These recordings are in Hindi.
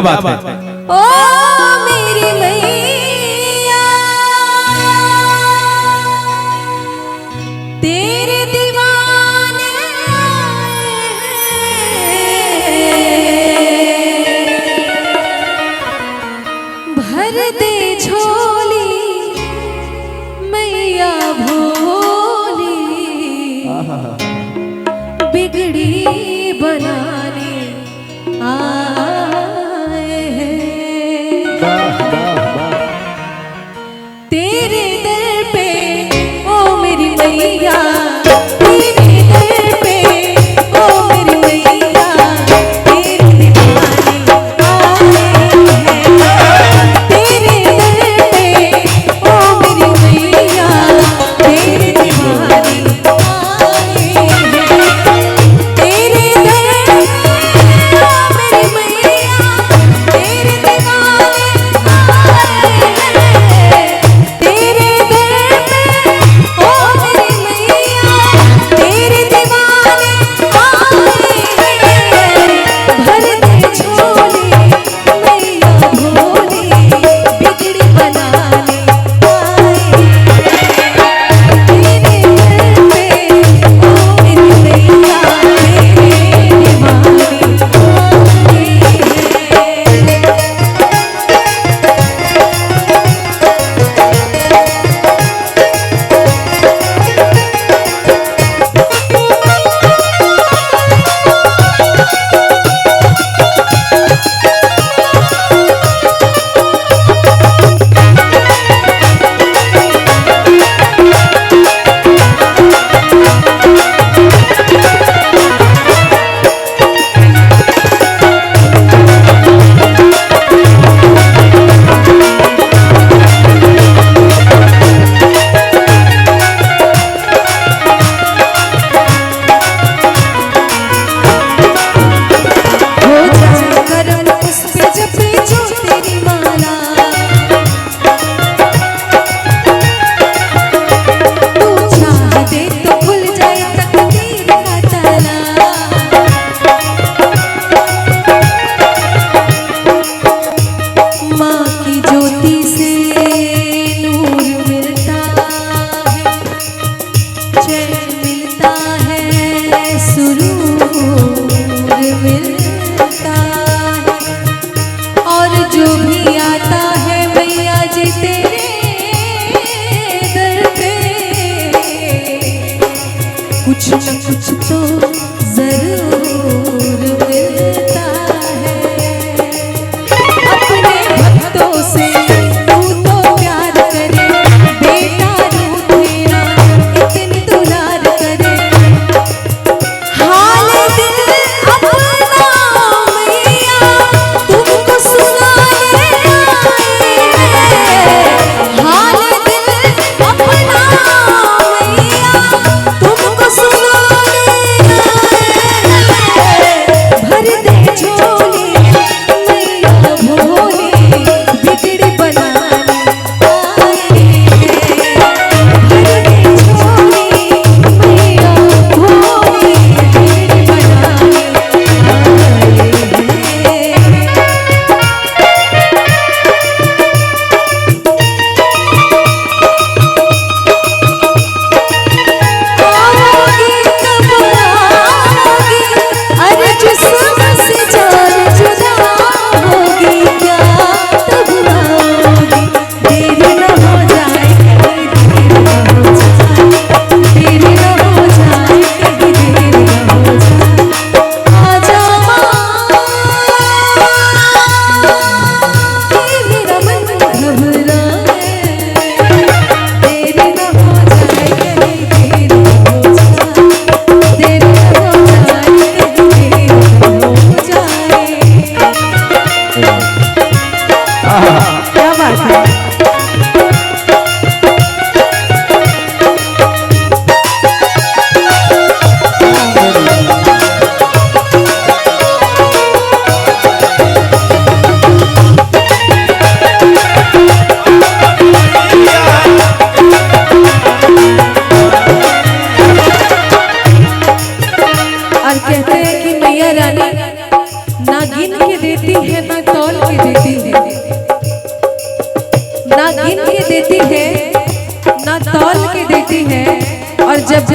बात है। ओ मेरी मैया तेरे दीवाने भर दे झोली मैया भोली बिगड़ी बनाने तेरे दर पे ओ मेरी मैया तेरे दर पे ओ मेरी मैया तेरे दीवाने आए हैं तेरे दर पे ओ मेरी मैया तेरे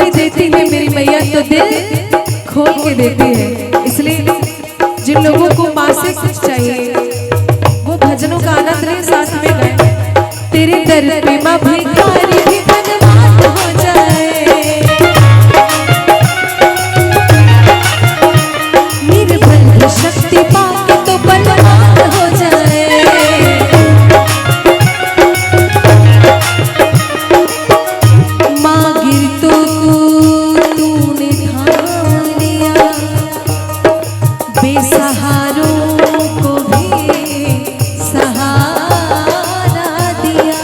भी देती है मेरी मैया तो दिल खोल के देती है। इसलिए जिन लोगों को माँ से कुछ चाहिए वो भजनों का आनंद लें, साथ में गाएं। तेरे दर पे माँ भिखारी भी धनवान हो जाए, निर्बल शक्ति पाके तो बलवान हो जाए। माँ गिरतों को तूने थाम लिया, बेसहारों को भी सहारा दिया।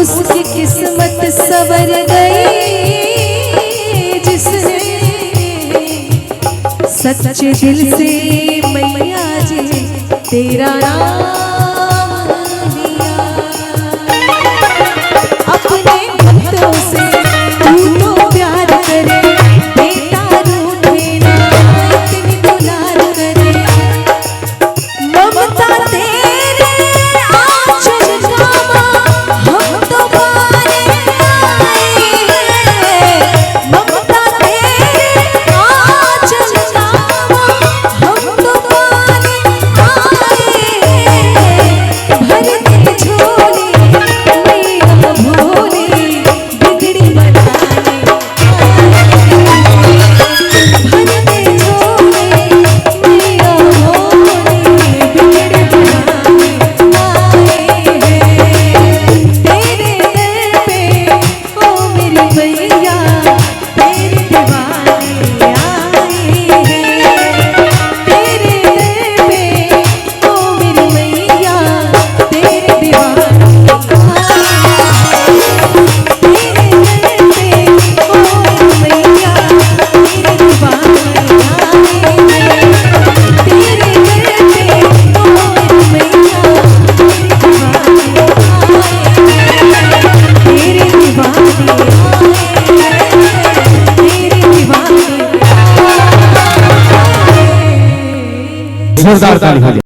उसकी किस्मत संवर गई जिसने सच्चे दिल से मैया जी तेरा नाम लिया। अपने भक्तों से तू तो प्यार करे, बेटा रूठे ना इतनी दुलार करे। ममता तेरे आंचल का हम तो पाने आए हैं। ममता तेरे आंचल का हम तो पाने आए हैं। भर दे झोली मैया भोली बिगड़ी बनाने आए हैं। भर दे झोली मैया भोली बिगड़ी बनाने आए हैं। तेरे दर पे ओ मेरी मैया तेरे दीवाने आए हैं। तेरे दर पे ओ मेरी मैया तेरे दीवाने आए हैं। तेरे दर पे ओ मेरी मैया तेरे दीवाने आए हैं। तेरे दर पे ओ मेरी मैया तेरे दीवाने आए हैं। तेरे दीवाने आए हैं। जोरदार ताली हो जाए।